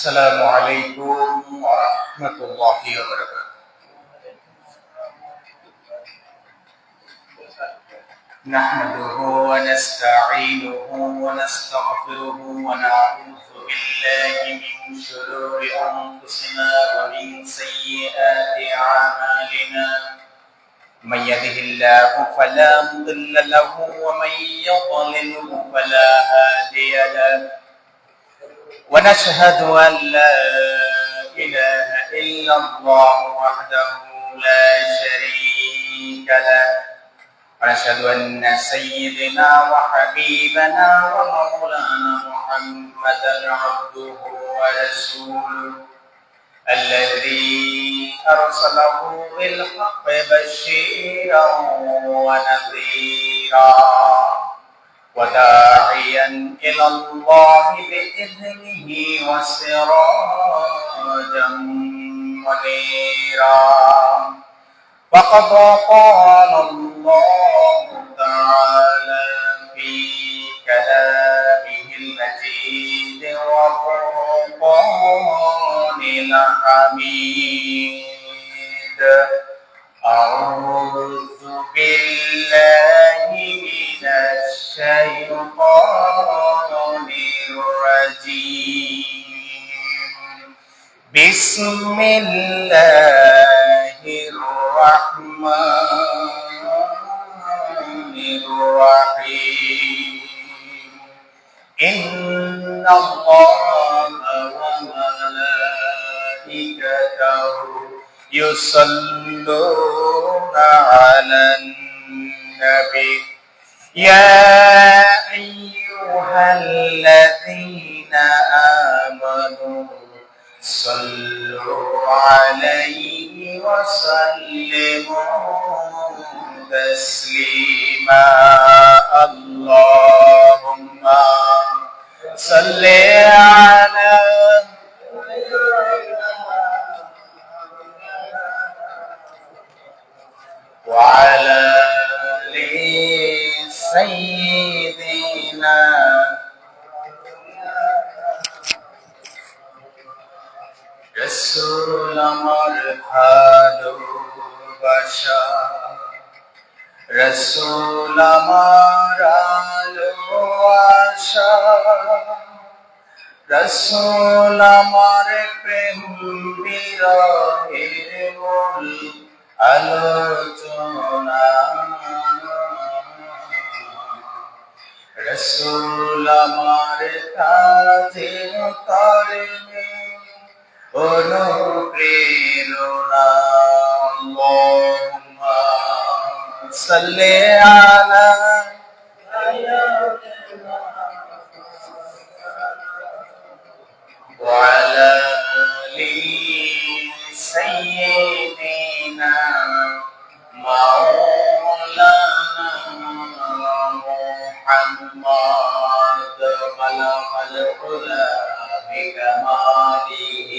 السلام عليكم ورحمة الله وبركاته. نحمده ونستعينه ونستغفره ونعوذ بالله من شرور أنفسنا ومن سيئات أعمالنا. من يهده الله فلا مضل له ومن يضلله فلا هادي له. ونشهد أن لا إله إلا الله وحده لا شريك له. ونشهد أن سيدنا وحبيبنا ومولانا محمدا عبده ورسوله الذي أرسله بالحق بشيرا ونذيرا وداعيا إلى الله بإذنه وسراجا منيرا. وقد قال الله تعالى في كلامه المجيد وفرقانه الحميد: أعوذ بالله من الشيطان الرجيم. بسم الله الرحمن الرحيم. إن الله وملائكته يصلون على النبي يا أيها الذين آمنوا صلوا عليه وسلموا تسليما. اللهم صل على وعلى آل سيدنا رسول مرحل بشا رسول مرحل আশা রসুল আমার প্রেম বিরহের মূল আলোচনা। রসুল আমার কাজের কারণে অনুপ্রেরণা। আল্লাহুম্মা সাল্লি আলা وعلى آل سيدنا مولانا محمد بلغ العلا بكماله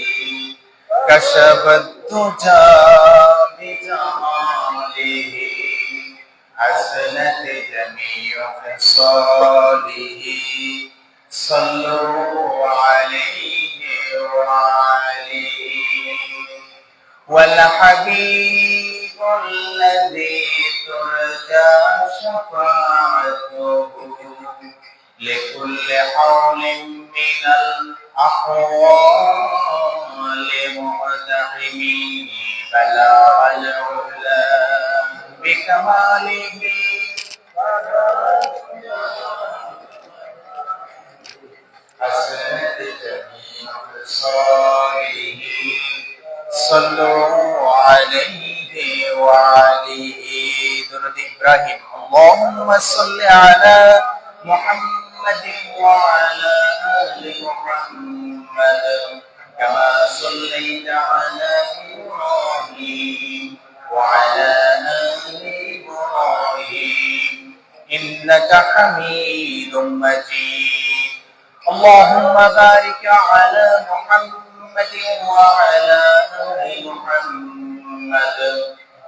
كشف الدجى بجماله حسنت جميع خصاله. صلوا عليه وعليه. والحبيب الذي ترجى شفاعته لكل حول من الأحوال محتحم بلغ العلا بكماله حسنت جميع خصاله. صلوا عليه وعليه. درود إبراهيم. اللهم صل على محمد وعلى آل محمد كما صليت على إبراهيم وعلى آل إبراهيم إنك حميد مجيد. اللهم بارك على محمد وعلى آل محمد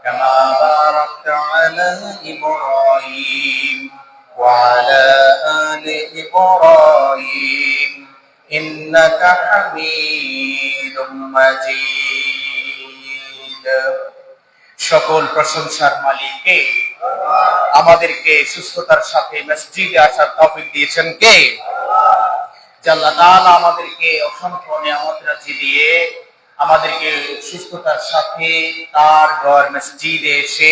كما باركت على إبراهيم وعلى آل إبراهيم ইন্নাকা হামিদুম মাজিদ। সকল প্রশংসার মালিক কে? আমাদেরকে সুস্থতার সাথে মসজিদে আসার তৌফিক দিয়েছেন কে? আল্লাহ তাআলা আমাদেরকে অসংখ্য নিয়ামত রাজি দিয়ে আমাদেরকে সুস্থতার সাথে তার ঘর মসজিদে এসে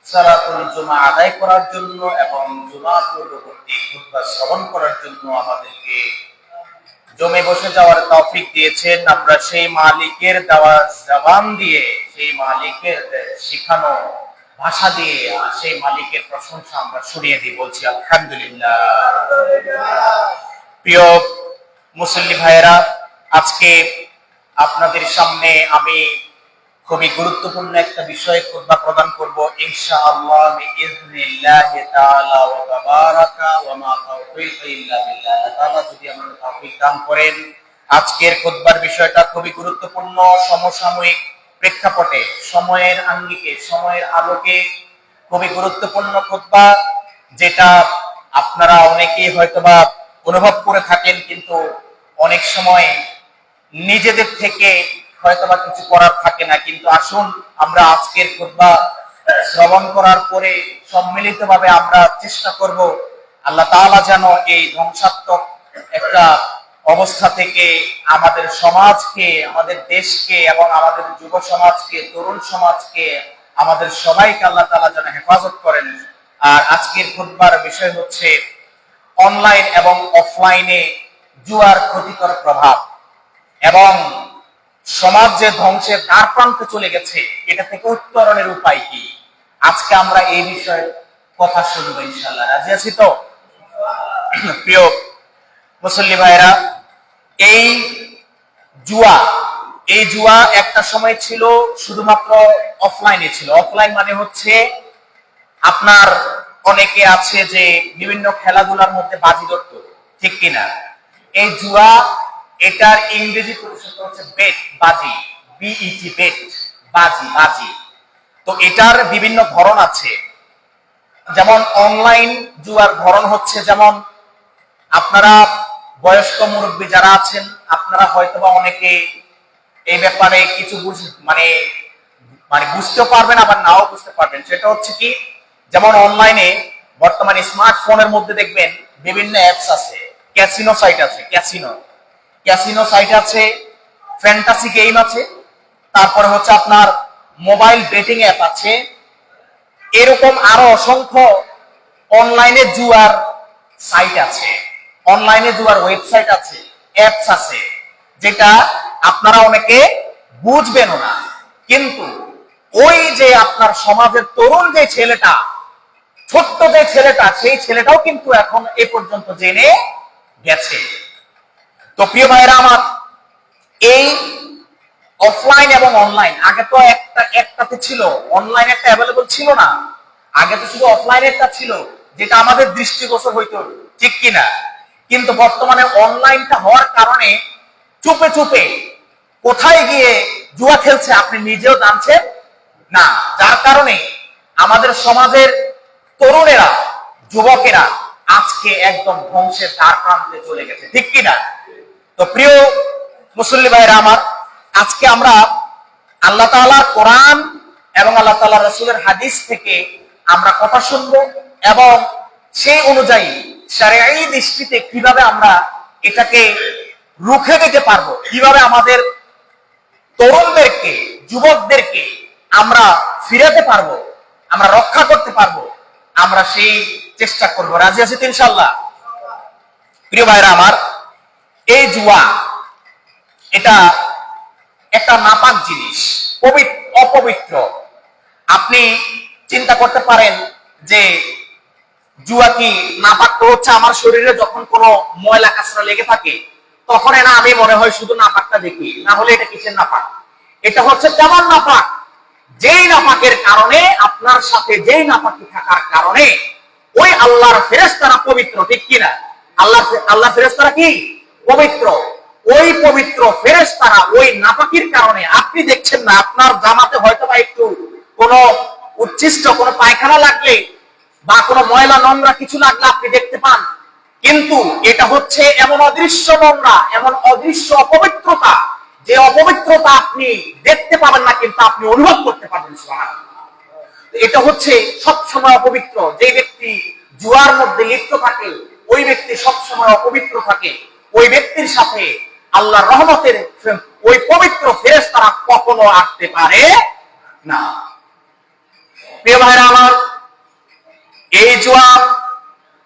সালাতুল জুমা আদায় করার জন্য এবং জুমা পূর্ববর্তী খুতবা শ্রবণ করার জন্য আমাদেরকে জমে বসে যাওয়ার তৌফিক দিয়েছেন। আমরা সেই মালিকের দেওয়া জবান দিয়ে, সেই মালিকের শিখানো ভাষা দিয়ে সেই মালিকের প্রশংসা আমরা শুনিয়ে দিই, বলছি আলহামদুলিল্লাহ। প্রিয় মুসল্লি ভাইয়েরা, আজকে আপনাদের সামনে আমি খুবই গুরুত্বপূর্ণ একটা বিষয়ে খুতবা প্রদান করব ইনশাআল্লাহ বিইজনিল্লাহি তাআলা ওয়া তাবারাকা ওয়া মা তাওফীকি ইল্লা বিল্লাহ। আল্লাহ তাআলা যদি আমাদের তৌফিক দান করেন, আজকের খুতবার বিষয়টা খুবই গুরুত্বপূর্ণ, সমসাময়িক প্রেক্ষাপটে, সময়ের আঙ্গিকে, সময়ের আলোকে খুবই গুরুত্বপূর্ণ খুতবা, যেটা আপনারা অনেকেই হয়তোবা অনুভব করে থাকেন, কিন্তু অনেক সময় নিজেদের থেকে হয়তোবা কিছু করার থাকে না। কিন্তু আসুন আমরা আজকের খুতবা শ্রবণ করার পরে সম্মিলিতভাবে আমরা চেষ্টা করব আল্লাহ তাআলা যেন এই ধ্বংসাত্মক একটা অবস্থা থেকে আমাদের সমাজকে, আমাদের দেশকে এবং আমাদের যুব সমাজকে, তরুণ সমাজকে, আমাদের সবাইকে আল্লাহ তাআলা যেন হেফাজত করেন। আর আজকের খুতবার বিষয় হচ্ছে অনলাইন এবং অফলাইনে জুয়ার ক্ষতিকর প্রভাব এবং সমাজ যে ধ্বংসের দ্বার প্রান্তে চলে গেছে, এটা থেকে উত্তরণের উপায় কি। আজকে আমরা এই বিষয়ে কথা শুনবো ইনশাআল্লাহ। রাজি আছি তো? প্রিয় মুসল্লি ভাইরা, এই জুয়া একটা সময় ছিল শুধুমাত্র অফলাইনে ছিল। অফলাইন মানে হচ্ছে আপনার অনেকে আছে যে বিভিন্ন খেলাধুলার মধ্যে বাজি ধরতো, ঠিক কিনা? এই জুয়া, এটার ইংরেজি পরিভাষা হচ্ছে বেট, বাজি, বিইটি, বেট, বাজি। তো এটার বিভিন্ন ধরন আছে। যেমন অনলাইন জুয়ার ধরন হচ্ছে, যেমন আপনারা বয়স্ক মুরব্বী যারা আছেন, আপনারা হয়তোবা অনেকে এই ব্যাপারে কিছু মানে বুঝতে পারবেন, আবার নাও বুঝতে পারবেন। সেটা হচ্ছে কি, যেমন অনলাইনে বর্তমানে স্মার্টফোনের মধ্যে দেখবেন বিভিন্ন অ্যাপস আছে, ক্যাসিনো সাইট আছে, ক্যাসিনো সাইট আছে, ফ্যান্টাসি গেম আছে, তারপরে হচ্ছে আপনার মোবাইল বেটিং অ্যাপ আছে, এরকম আরো অসংখ্য অনলাইনে জুয়ার সাইট আছে, অনলাইনে জুয়ার ওয়েবসাইট আছে, অ্যাপস আছে, যেটা আপনারা অনেকে বুঝবেনও না। কিন্তু ওই যে আপনার সমাজের তরুণ যে ছেলেটা, ছোট্ট যে ছেলেটা, সেই ছেলেটাও কিন্তু এখন এ পর্যন্ত জেনে গেছে। তো প্রিয় ভাইরা আমার, এই অফলাইন এবং অনলাইন, আগে তো একটাতে ছিল, অনলাইন একটা অ্যাভেলেবল ছিল না। আগে তো শুধু অফলাইন একটা ছিল, যেটা আমাদের দৃষ্টিগোচর হইতো, ঠিক কিনা? কিন্তু বর্তমানে অনলাইনটা হওয়ার কারণে চুপে চুপে কোথায় গিয়ে জুয়া খেলছে আপনি নিজেও জানছেন না, যার কারণে আমাদের সমাজের তরুণেরা, যুবকেরা আজকে একদম ধ্বংসের দ্বার প্রান্তে চলে গেছে, ঠিক কিনা? তো প্রিয় মুসল্লি ভাইরা আমার, আজকে আমরা আল্লাহ তাআলার কোরআন এবং আল্লাহ তাআলার রাসূলের হাদিস থেকে আমরা কথা শুনবো এবং সেই অনুযায়ী শরীয়ী দৃষ্টিতে কিভাবে আমরা এটাকে রুখে দিতে পারবো, কিভাবে আমাদের তরুণদেরকে, যুবকদেরকে আমরা ফিরাতে পারবো, আমরা রক্ষা করতে পারবো, আমরা সেই চেষ্টা করবো। রাজি আছি তো ইনশাআল্লাহ? প্রিয় ভাইরা আমার, এই জুয়া এটা একটা নাপাক জিনিস, অপবিত্র। আপনি চিন্তা করতে পারেন যে জুয়া কি নাপাক? তো হচ্ছে আমার শরীরে যখন কোনো ময়লা কাঁচরা লেগে থাকে তখন না আমি মনে হয় শুধু নাপাকটা দেখি, না হলে এটা কিসের নাপাক? এটা হচ্ছে কেমন নাপাক? যেই নাপাকের কারণে, আপনার সাথে যেই নাপাকি থাকার কারণে ওই আল্লাহর ফেরেশতারা পবিত্র, ঠিক কিনা? আল্লাহ ফেরেশতারা কি পবিত্র? ওই পবিত্র ফেরেশতারা ওই নাপাকির কারণে, আপনি দেখছেন না, আপনার জামাতে হয়তো বা একটু কোনো উচ্ছিষ্ট, কোনো পায়খানা লাগলে বা কোনো ময়লা নোংরা কিছু লাগলে আপনি দেখতে পান, কিন্তু এটা হচ্ছে এমন অদৃশ্য নোংরা, এমন অদৃশ্য অপবিত্রতা, যে অপবিত্রতা আপনি দেখতে পাবেন না কিন্তু আপনি অনুভব করতে পারবেন। সুবহানাল্লাহ। এটা হচ্ছে সবসময় অপবিত্র। যে ব্যক্তি জুয়ার মধ্যে লিপ্ত থাকে ওই ব্যক্তি সবসময় অপবিত্র থাকে। ওই ব্যক্তির সাথে আল্লাহর রহমতের ওই পবিত্র ফেরেশতারা কখনো আসতে পারে না। প্রিয় ভাইরা আমার, এই জুয়া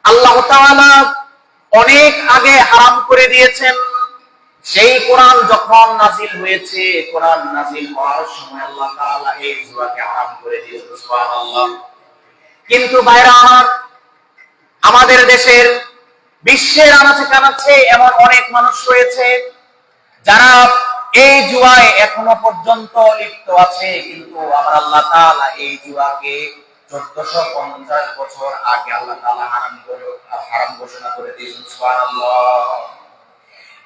আল্লাহ তাআলা অনেক আগে হারাম করে দিয়েছেন। সেই কোরআন যখন নাজিল হয়েছে, কোরআন নাজিল হওয়ার সময় আল্লাহ তাআলা এই জুয়াকে হারাম করে দিয়েছেন। সুবহানাল্লাহ। কিন্তু ভাইরা আমার, আমাদের দেশের বিশ্বের আনাচে কানাচে এমন অনেক মানুষ রয়েছে যারা এই জুয়ায় এখনো পর্যন্ত লিপ্ত আছে। কিন্তু আমার আল্লাহ তাআলা এই জুয়াকে 1450 বছর আগে আল্লাহ তাআলা হারাম ঘোষণা করে দিয়েছেন। সুবহানাল্লাহ।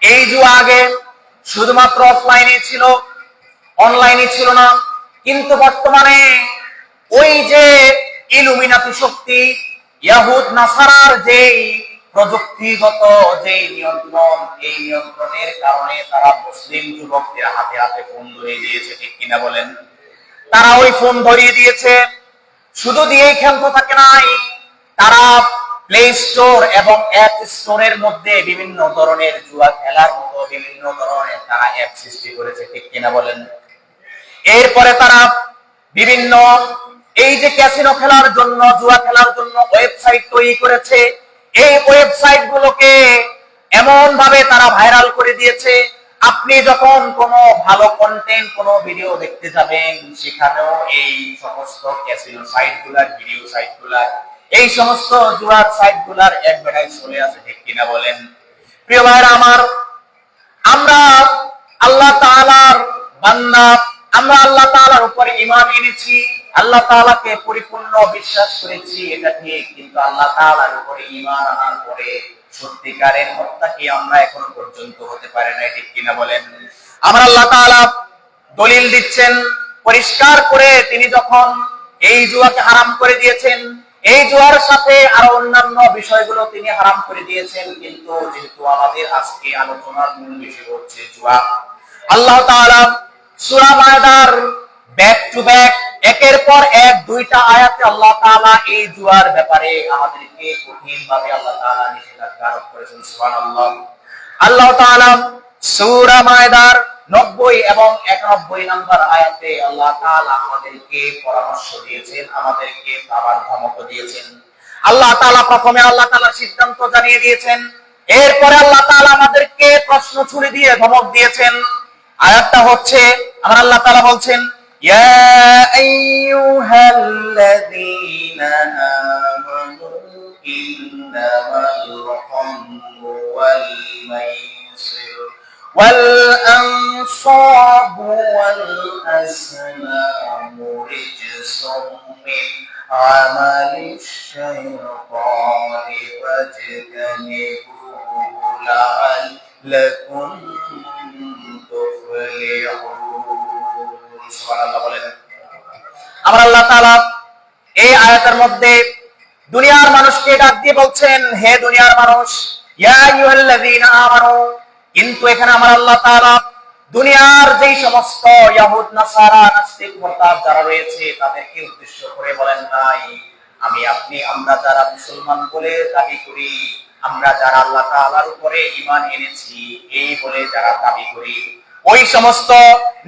এই জুয়া আগে শুধুমাত্র অফলাইনে ছিল, অনলাইনে ছিল না। কিন্তু বর্তমানে ওই যে ইলুমিনাতি শক্তি, ইয়াহুদ নাসারার যে প্রযুক্তিগত যে নিয়ন্ত্রণ, এই নিয়ন্ত্রণের কারণে তারা মুসলিম যুবকদের হাতে হাতে ফোন ধরিয়ে দিয়েছে। ঠিক কিনা বলেন? তারা ওই ফোন ধরিয়ে দিয়েছে। শুধু দিয়েই ক্ষান্ত থাকে নাই, তারা প্লে স্টোর এবং অ্যাপ স্টোরের মধ্যে বিভিন্ন ধরনের জুয়া খেলার মতো বিভিন্ন ধরনের তারা অ্যাপ সৃষ্টি করেছে। ঠিক কিনা বলেন? এরপরে তারা বিভিন্ন এই যে ক্যাসিনো খেলার জন্য, জুয়া খেলার জন্য ওয়েবসাইট তৈরি করেছে। এই ওয়েবসাইট গুলোকে এমন ভাবে তারা ভাইরাল করে দিয়েছে, আপনি যখন কোনো ভালো কন্টেন্ট, কোনো ভিডিও দেখতে যাবেন, সেখানেও এই সমস্ত ক্যাসিনো সাইটগুলার, ভিডিও সাইটগুলার, এই সমস্ত জুয়ার সাইটগুলার অ্যাডভার্টাইজ চলে আসে। ঠিক কিনা বলেন? প্রিয় ভাইরা আমার, আমরা আল্লাহ তাআলার বান্দা, আমরা আল্লাহ তাআলার উপরে ঈমান এনেছি, আল্লাহ তাআলাকে পরিপূর্ণ বিশ্বাস করেছি, এটা ঠিক। কিন্তু আল্লাহ তাআলার উপরে ঈমান আনার পরে সত্যিকারের মুত্তাকি আমরা এখনো পর্যন্ত হতে পারি না। ঠিক কিনা বলেন? আমার আল্লাহ তাআলা দলিল দিচ্ছেন পরিষ্কার করে। তিনি যখন এই জুয়াকে হারাম করে দিয়েছেন, এই জুয়ার সাথে আরো অন্যান্য বিষয়গুলো তিনি হারাম করে দিয়েছেন। কিন্তু যেহেতু আমাদের আজকে আলোচনার মূল বিষয় হচ্ছে জুয়া, আল্লাহ তাআলা সূরা মায়দার ব্যাক টু ব্যাক একের পর এক দুইটা আয়াতে আল্লাহ তাআলা এই জুয়ার ব্যাপারে আমাদেরকে কঠিনভাবে আল্লাহ তাআলা নিষেধাজ্ঞা আরোপ করেছেন। সুবহানাল্লাহ। আল্লাহ তাআলা সূরা মায়দার 90 এবং 91 নম্বর আয়াতে আল্লাহ তাআলা আমাদেরকে পরামর্শ দিয়েছেন, আমাদেরকে আবার ধমক দিয়েছেন। আল্লাহ তাআলা প্রথমে আল্লাহ তাআলা সিদ্ধান্ত জানিয়ে দিয়েছেন, এরপরে আল্লাহ তাআলা আমাদেরকে প্রশ্ন ছুড়ে দিয়ে ধমক দিয়েছেন। আয়াতটা হচ্ছে, আমার আল্লাহ তাআলা বলছেন, ইয়া আইয়ুহাল্লাযীনা আমানু ইন্নামাল খামরু ওয়াল মাইসির ওয়াল আনসাবু ওয়াল আসলামু রিজসুম মিন আমালিশ শাইতানি ফাজতানিবুহু লাআল্লাকুম সুবহানাল্লাহ বলেন। আমার আল্লাহ তাআলা এই আয়াতের মধ্যে দুনিয়ার মানুষকে ডাক দিয়ে বলছেন, হে দুনিয়ার মানুষ, ইয়া আইয়ুহাল্লাযীনা আমানু। কিন্তু এখানে আমার আল্লাহ তাআলা দুনিয়ার যেই সমস্ত ইহুদ নাসারা নাস্তিক মুরতাদ যারা রয়েছে তাদেরকে উদ্দেশ্য করে বলেন নাই, আমি আপনি আমরা যারা মুসলমান বলে দাবি করি, আমরা যারা আল্লাহ তাআলার উপরে ঈমান এনেছি এই বলে যারা দাবি করি, ওই সমস্ত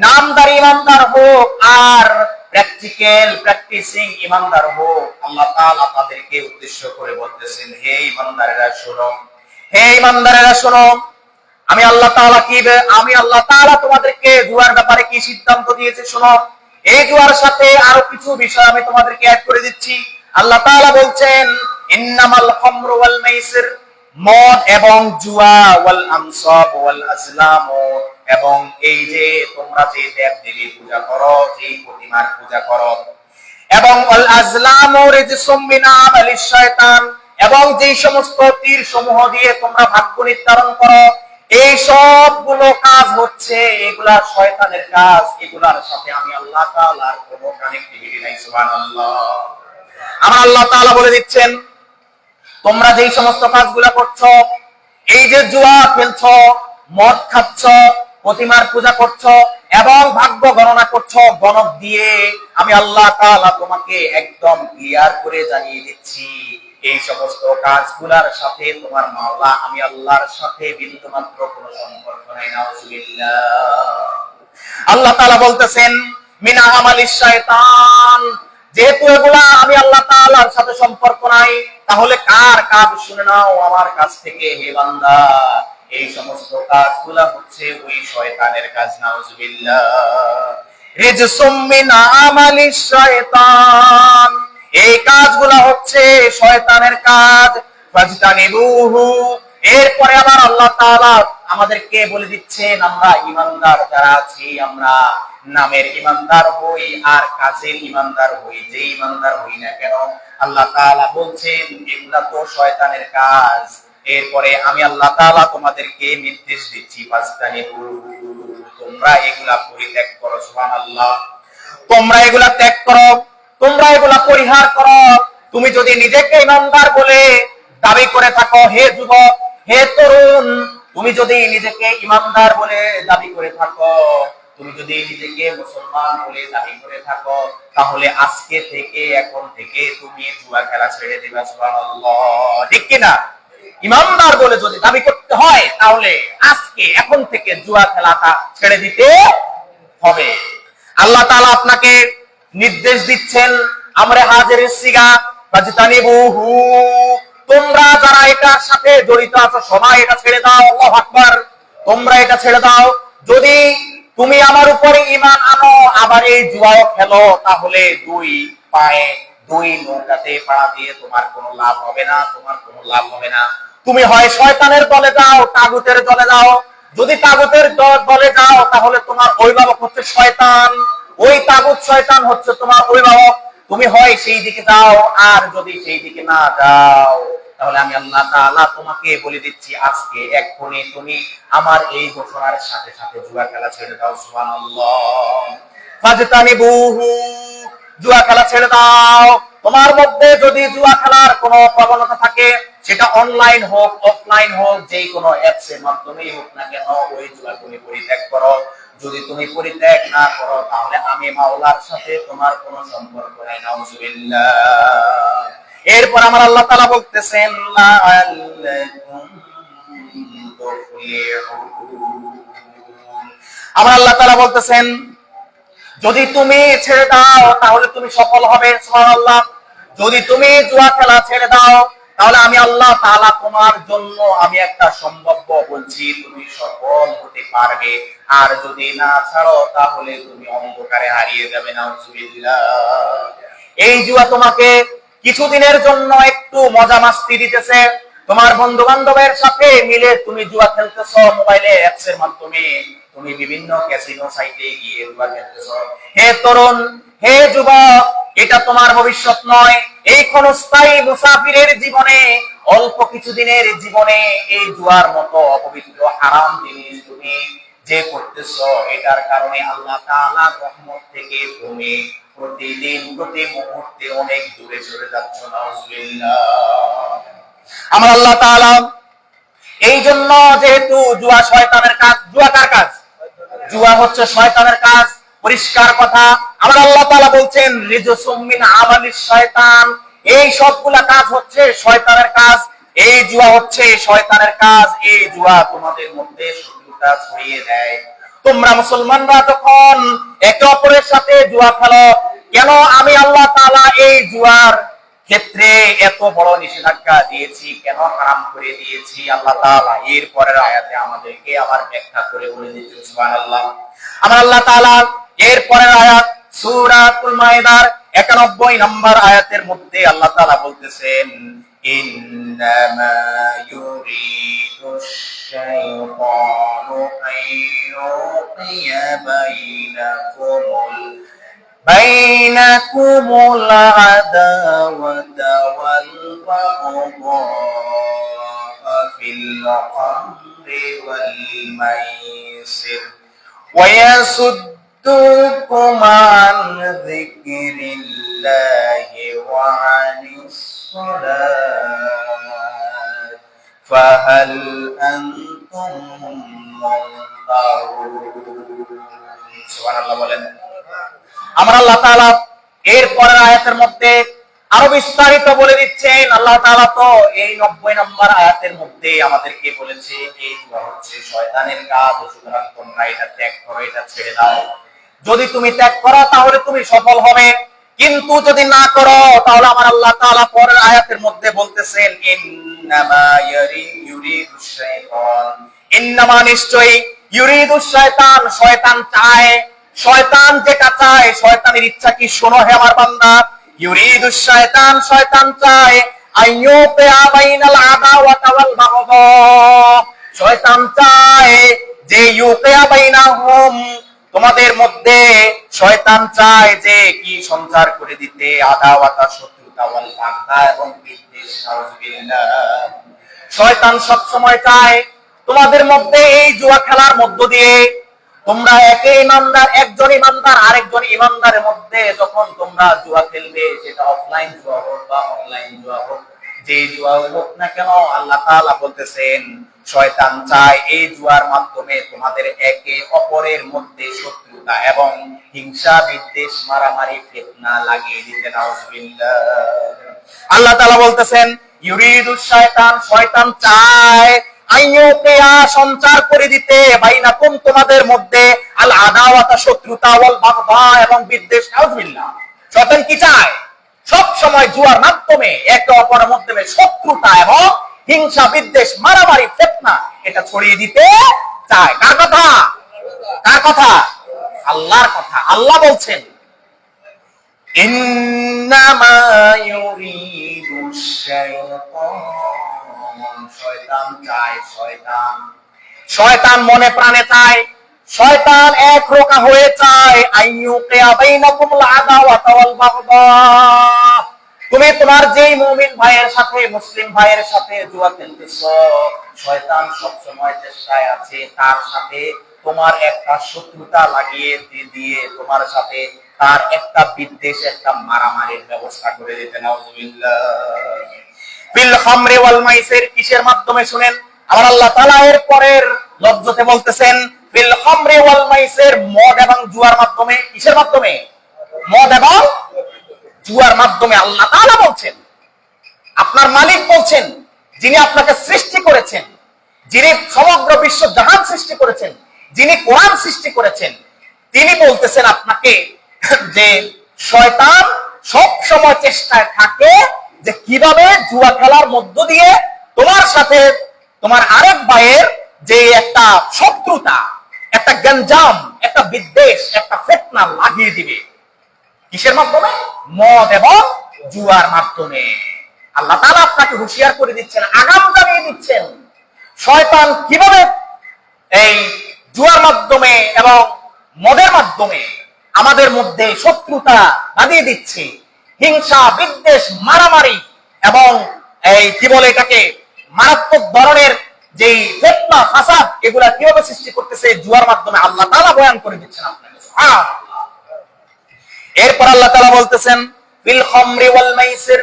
নামদারি ইমানদার হোক আর প্র্যাকটিসিং ইমানদার হোক, আল্লাহ তাআলা তাদেরকে উদ্দেশ্য করে বলতেছেন, হে ইমানদারেরা শোনো, হে ইমানদারেরা শোনো, আমি আল্লাহ তাআলা তোমাদেরকে জুয়ার ব্যাপারে কি সিদ্ধান্ত দিয়েছে শোনো। এই জুয়ার সাথে আরো কিছু বিষয় আমি তোমাদেরকে অ্যাড করে দিচ্ছি। আল্লাহ তাআলা বলছেন, ইন্নামাল খামরু ওয়াল মাইসির, মদ এবং জুয়া, ওয়াল আনসাব ওয়াল আসলাম, এবং এই যে তোমরা যে দেব-দেবী পূজা করো, যে প্রতিমার পূজা করো, এবং ওয়াল আজলামু রিজসুম মিন আমালিশ শয়তান, এবং যে সমস্ত তীর সমূহ দিয়ে তোমরা ভাগ্য নির্ধারণ করো, এই সবগুলো কাজ হচ্ছে এগুলা শয়তানের কাজ। এগুলার সাথে আমি আল্লাহ তাআলার কোনো কানেক্টিভিটি নাই। সুবহানাল্লাহ। আমার আল্লাহ তাআলা বলে দিচ্ছেন, তোমরা যেই সমস্ত কাজগুলা করছো, এই যে জুয়া খেলছো, মদ খাচ্ছ, প্রতিমার পূজা করছো এবং ভাগ্য গণনা করছো গণক দিয়ে, আমি আল্লাহ তাআলা তোমাকে একদম ক্লিয়ার করে জানিয়ে দিচ্ছি এই সমস্ত কাজগুলার সাথে তোমার মাওলা আমি আল্লাহর সাথে বিন্দুমাত্র কোনো সম্পর্ক নাই। নাউজুবিল্লাহ। আল্লাহ তাআলা বলতেছেন মিনা আমালিশ শয়তান, যেহেতু এগুলা আমি আল্লাহ তাআলার সাথে সম্পর্ক নাই, তাহলে কার কাজ শুনে নাও আমার কাছ থেকে হে বান্দা। এই সমস্ত কাজগুলা হচ্ছে ওই শয়তানের কাজ। নাউজুবিল্লাহ। রিজসুম মিন আমালিশ শয়তান, এই কাজগুলা হচ্ছে শয়তানের কাজ। ফাজতানিবুহু, এরপরে আবার আল্লাহ তাআলা আমাদেরকে বলে দিচ্ছেন আমরা ঈমানদার যারা আছি, আমরা নামের ঈমানদার হই আর কাজের ঈমানদার হই, যে ঈমানদার হই না কেন আল্লাহ তাআলা বলছেন এগুলা তো শয়তানের কাজ। এরপরে আমি আল্লাহ তাআলা তোমাদেরকে নির্দেশ দিচ্ছি ফাজতানিবুহু, তোমরা এগুলা পরিত্যাগ করো। সুবহানাল্লাহ। তোমরা এগুলা ত্যাগ করো, তোমরা এগুলা পরিহার করো। তুমি যদি নিজেকে ঈমানদার বলে দাবি করে থাকো, হে যুবক, হে তরুণ, তুমি যদি নিজেকে ঈমানদার বলে দাবি করে থাকো, তুমি যদি নিজেকে মুসলমান বলে দাবি করে থাকো, তাহলে আজকে থেকে এখন থেকে তুমি জুয়া খেলা ছেড়ে দিবা। সুবহানাল্লাহ। ঠিক কি না? ঈমানদার বলে যদি দাবি করতে হয় তাহলে আজকে এখন থেকে জুয়া খেলাটা ছেড়ে দিতে হবে। আল্লাহ তাআলা আপনাকে নির্দেশ দিচ্ছেন আমরে হাজিরের সিগা ফাজতানিবুহু, তোমরা যারা এটার সাথে জড়িত আছো সবাই এটা ছেড়ে দাও। আল্লাহু আকবার। তোমরা এটা ছেড়ে দাও। যদি তুমি আমার উপরে ঈমান আনো আবার এই জুয়াও খেলো, তাহলে দুই পায়ে দুই নৌকাতে পা দিয়ে তোমার কোনো লাভ হবে না, তোমার কোনো লাভ হবে না। তুমি হয় শয়তানের দলে যাও, তাগুতের দলে যাও। যদি তাগুতের দলে যাও তাহলে তোমার অভিভাবক হচ্ছে শয়তান, ওই তাগুত শয়তান হচ্ছে তোমার অভিভাবক। তুমি হয় সেই দিকে যাও, আর যদি সেই দিকে না যাও তাহলে আমি আল্লাহ তাআলা তোমাকে বলে দিচ্ছি আজকে এক্ষুনি তুমি আমার এই ঘোষণার সাথে সাথে জুয়া খেলা ছেড়ে দাও। সুবহানাল্লাহ। ফাজতানিবুহু, জুয়া খেলা ছেড়ে দাও। তোমার মধ্যে যদি জুয়া খেলার কোনো প্রবণতা থাকে, সেটা অনলাইন হোক অফলাইন হোক, যেই কোনো অ্যাপস এর মাধ্যমেই হোক না কেন, ওই জুয়া তুমি পরিত্যাগ করো। যদি তুমি পরিত্যাগ না করো তাহলে আমি মাওলার সাথে তোমার কোনো সম্পর্ক নাই। নাউজুবিল্লাহ। এরপর আমার আল্লাহ তাআলা বলতেছেন লাআল্লাকুম তুফলিহুন, আমার আল্লাহ তাআলা বলতেছেন যদি তুমি ছেড়ে দাও তাহলে তুমি সফল হবে। সুবহানাল্লাহ। যদি তুমি জুয়া খেলা ছেড়ে দাও তাহলে আমি আল্লাহ তাআলা তোমার জন্য আমি একটা সম্ভাব্য বলছি, তুমি সফল হতে পারবে। আর যদি না ছাড়ো তাহলে তুমি অন্ধকারে হারিয়ে যাবে। নাউজুবিল্লাহ। এই জুয়া তোমাকে কিছুদিনের জন্য একটু মজা মাস্তি দিতেছে। তোমার বন্ধু বান্ধবের সাথে মিলে তুমি জুয়া খেলতেছো মোবাইলে অ্যাপস এর মাধ্যমে, তুমি বিভিন্ন ক্যাসিনো সাইটে গিয়ে জুয়া খেলতেছো। হে তরুণ, হে যুবক, এটা তোমার ভবিষ্যৎ নয়। এই ক্ষণস্থায়ী মুসাফিরের জীবনে, অল্প কিছুদিনের জীবনে এই জুয়ার মতো অপবিত্র হারাম জিনিস তুমি যে করতেছো, এটার কারণে আল্লাহ তাআলার রহমত থেকে তুমি প্রতিদিন প্রতি মুহূর্তে অনেক দূরে চলে যাচ্ছ। নাউজুবিল্লাহ। আমার আল্লাহ তাআলা এই জন্য, যেহেতু জুয়া শয়তানের কাজ, জুয়া কার কাজ? জুয়া হচ্ছে শয়তানের কাজ, পরিষ্কার কথা। আমার আল্লাহ তাআলা বলছেন রিজসুম মিন আমালিশ শয়তান, এই সবগুলা কাজ হচ্ছে শয়তানের কাজ। এই জুয়া হচ্ছে শয়তানের কাজ। এই জুয়া তোমাদের মধ্যে শত্রুতা ছড়িয়ে দেয়। তোমরা মুসলমানরা যখন একে অপরের সাথে জুয়া খেলো, কেন আমি আল্লাহ তাআলা এই জুয়ার ক্ষেত্রে এত বড় নিষেধাজ্ঞা দিয়েছি, কেন হারাম করে দিয়েছি আল্লাহ তাআলা এর পরের আয়াতে আমাদেরকে আবার ব্যাখ্যা করে বলে দিচ্ছেন। সুবহানাল্লাহ। আমার আল্লাহ তাআলা এর পরের আয়াত সূরাতুল মাইদার 91 নম্বর আয়াতের মধ্যে আল্লাহ তাআলা বলতেছেন ইন্নামা ইউরিদুশ শাইতানু আইয়ুকিয়া بينكم العداوة والبغضاء في الخمر والميسر يصدوكم عن ذكر الله وعن الصلاة فهل أنتم منتهون সুবহানাল্লাহ বলেন। আমার আল্লাহ তাআলা এর পরের আয়াতের মধ্যে আরো বিস্তারিত বলে দিচ্ছেন। আল্লাহ তাআলা তো এই 90 নম্বর আয়াতের মধ্যে আমাদেরকে বলেছে এই জুয়া হচ্ছে শয়তানের কাজ, সুতরাং তোমরা এটা ত্যাগ করো, এটা ছেড়ে দাও। যদি তুমি ত্যাগ করো তাহলে তুমি সফল হবে, কিন্তু যদি না করো তাহলে আমার আল্লাহ তাআলা পরের আয়াতের মধ্যে বলতেছেন ইন্নামা ইউরিদুশ শাইতান, ইন্নামা নিশ্চয়ই ইউরিদুশ শাইতান, শয়তান চায়, শয়তান যেটা চায়, শয়তানের ইচ্ছা কি শোনো হে আমার বান্দা, ইউরিদুশ শাইতান, শয়তান চায় আইয়ুকিয়া বাইনাল আদাওয়াতি ওয়াল বাগদা, শয়তান চায় যে ইউকিয়া বাইনাহুম, তোমাদের মধ্যে শয়তান চায় যে কি সঞ্চার করে দিতে আদাওয়াতা, শত্রুতা, ওয়াল বাগদা এবং বিদ্বেষ। নাউযুবিল্লাহ। শয়তান সব সময় চায় তোমাদের মধ্যে এই জুয়া খেলার মধ্য দিয়ে তোমরা একে ইমানদার, একজন ইমানদার আরেকজন ইমানদারের মধ্যে যখন তোমরা জুয়া খেলবে, সেটা অফলাইন জুয়া হোক বা অনলাইন জুয়া হোক, যে জুয়া হোক না কেন, আল্লাহ তাআলা বলতেছেন শয়তান চায় এই জুয়ার মাধ্যমে তোমাদের একে অপরের মধ্যে শত্রুতা এবং হিংসা, বিদ্বেষ, মারামারি, ফিতনা লাগিয়ে দিতে। নাউযুবিল্লাহ। আল্লাহ তাআলা বলতেছেন ইউরিদুশ শায়তান, শয়তান চায় আইয়ুকিয়া সঞ্চার করে দিতে বাইনাকুম তোমাদের মধ্যে আল আদাওয়াতা, শত্রুতা, ওয়াল বাগদা এবং বিদ্বেষ। নাউযুবিল্লাহ। শয়তান কি চায়? সব সময় জুয়ার মাধ্যমে একে অপরের মধ্যে শত্রুতা এবং হিংসা, বিদ্বেষ, মারামারি, ফিতনা এটা ছড়িয়ে দিতে চায়। কার কথা? কার কথা? আল্লাহর কথা। আল্লাহ বলছেন ইন্নামা ইউরিদুশ শাইতান, শয়তান চায়, শয়তান মনে প্রাণে চায়, শয়তান এক রোকা হয়ে চায় আইয়ুকিয়া বাইনাকুমুল আদাওয়াতা ওয়াল বাগদা, তুমি তোমার যেই মুমিন ভাইয়ের সাথে, মুসলিম ভাইয়ের সাথে জুয়া খেলতেছো, শয়তান সব সময় চেষ্টায় আছে তার সাথে তোমার একটা শত্রুতা লাগিয়ে দিয়ে তোমার সাথে তার একটা বিদ্বেষ, একটা মারামারির ব্যবস্থা করে দিতে। নাউযুবিল্লাহ। বিল খামরি ওয়াল মাইসির, কিসের মাধ্যমে শুনেন? আমার আল্লাহ তাআলা এর পরের লফজতে বলতেছেন বিল খামরি ওয়াল মাইসির, মদ এবং জুয়ার মাধ্যমে। কিসের মাধ্যমে? মদ এবং জুয়ার মাধ্যমে। আল্লাহ তাআলা বলছেন, আপনার মালিক বলছেন, যিনি আপনাকে সৃষ্টি করেছেন, যিনি সমগ্র বিশ্ব জাহান সৃষ্টি করেছেন, যিনি কোরআন সৃষ্টি করেছেন, তিনি বলতেছেন আপনাকে যে শয়তান সব সময় চেষ্টায় থাকে যে কিভাবে জুয়া খেলার মধ্য দিয়ে তোমার সাথে তোমার আরেক ভাইয়ের যে একটা শত্রুতা, একটা গঞ্জাম, একটা বিদ্বেষ, একটা ফিতনা লাগিয়ে দিবে। কিসের মাধ্যমে? মদ এবং জুয়ার মাধ্যমে। আল্লাহ তাআলা আপনাকে হুঁশিয়ার করে দিচ্ছেন, আগাম জানিয়ে দিচ্ছেন শয়তান কিভাবে এই জুয়ার মাধ্যমে এবং মদের মাধ্যমে আমাদের মধ্যে শত্রুতা বাঁধিয়ে দিচ্ছে, হিংসা, বিদ্বেষ, মারামারি এবং এই কি বলে এটাকে মারাত্মক ধরনের যে ফিতনা, ফাসাদ, এগুলা কিভাবে সৃষ্টি করতেছে জুয়ার মাধ্যমে। আল্লাহ তাআলা বয়ান করে দিচ্ছেন আপনাকে। সুবহানাল্লাহ। এরপর আল্লাহ তাআলা বলতেছেন বিল খামরি ওয়াল মাইসির,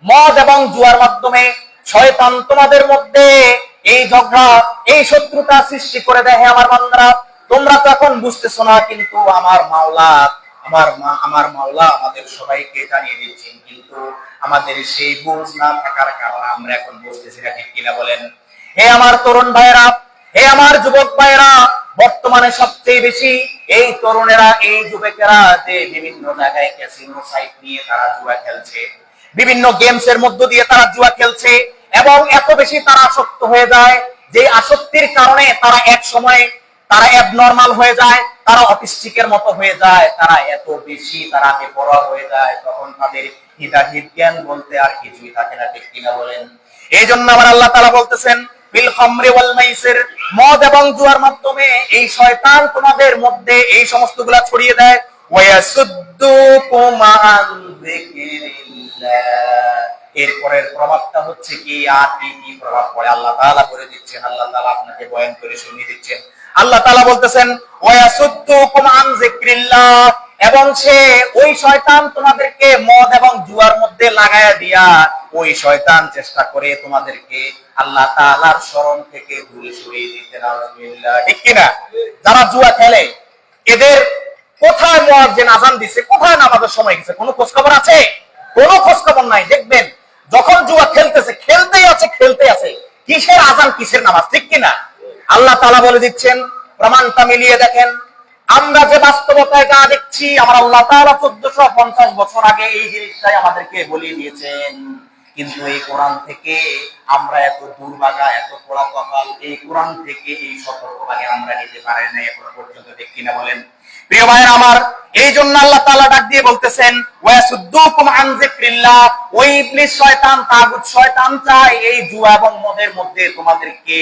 মদ এবং জুয়ার মাধ্যমে শয়তান তোমাদের মধ্যে এই ঝগড়া, এই শত্রুতা সৃষ্টি করে দেয়। হে আমার বান্দারা, তোমরা তো এখন বুঝতেছো না, কিন্তু আমার মাওলা আমাদের সবাইকে জানিয়ে দিচ্ছেন, কিন্তু আমাদের সেই বুঝ না থাকার কারণে আমরা এখন বুঝতেছি না। ঠিক কিনা বলেন? হে আমার তরুণ ভাইয়েরা, হে আমার যুবক ভাইয়েরা, বর্তমানে সবচেয়ে বেশি এই তরুণেরা, এই যুবকেরা যে বিভিন্ন জায়গায় ক্যাসিনো সাইট নিয়ে তারা জুয়া খেলছে, বিভিন্ন গেমস এর মধ্য দিয়ে তারা জুয়া খেলছে এবং এত বেশি তারা আসক্ত হয়ে যায় যে আসক্তির কারণে তারা এক সময় তারা অ্যাবনরমাল হয়ে যায়, তারা অটিস্টিকের মতো হয়ে যায়, তারা এত বেশি তারা বেপরোয়া হয়ে যায়, তখন তাদের হিতাহিত জ্ঞান বলতে আর কিছুই থাকে না। ঠিক কিনা বলেন? এই জন্য আবার আল্লাহ তাআলা বলতেছেন বিল খামরি ওয়াল মাইসির, মদ এবং জুয়ার মাধ্যমে এই শয়তান তোমাদের মধ্যে এই সমস্তগুলা ছড়িয়ে দেয়। ওয়া ইয়াসুদ্দুকুম আন যিকরিল্লাহ, এরপরের প্রভাবটা হচ্ছে কি, আর কি কি প্রভাব পড়ে আল্লাহ তাআলা বলে দিচ্ছেন। আল্লাহ তাআলা আপনাকে বয়ান করে শুনিয়ে দিচ্ছেন। আল্লাহ তাআলা বলতেছেন ওয়াসুদ্দুকুম আন যিকরিল্লাহ, এবং সে ওই শয়তান তোমাদেরকে মদ এবং জুয়ার মধ্যে লাগায়া দিয়া ওই শয়তান চেষ্টা করে তোমাদেরকে আল্লাহ তাআলার স্মরণ থেকে দূরে সরিয়ে দিতে। নাউজুবিল্লাহ, ঠিক কিনা? যারা জুয়া খেলে এদের কোথায় মুয়াজ্জিন আযান দিছে, কোথায় নামাজের সময় গেছে, কোনো খোঁজ খবর আছে? কোনো খোঁজ খবর নাই। দেখবেন যখন জুয়া খেলতেছে খেলতেই আছে, কিসের আযান কিসের নামাজ, ঠিক কিনা? আল্লাহ তাআলা বলে দিচ্ছেন, প্রমাণটা মিলিয়ে দেখেন। আমরা যে বাস্তবতায় যা দেখছি, আমার আল্লাহ তাআলা 1450 বছর আগে এই জিনিসটাই আমাদেরকে বলিয়ে দিয়েছেন, কিন্তু এই কোরআন থেকে আমরা এত দুর্ভাগা, এত পোড়া কপাল, এই কোরআন থেকে এই সতর্কবাণী আমরা নিতে পারি না এখনো পর্যন্ত, ঠিক কিনা বলেন? প্রিয় ভাইরা আমার, এই জন্য আল্লাহ তাআলা ডাক দিয়ে বলতেছেন ওয়াসুদ্দুকুম আন যিকরিল্লাহ, ওই ইবলিস শয়তান, তাগুত শয়তান চায় এই জুয়া এবং মদের মধ্যে তোমাদেরকে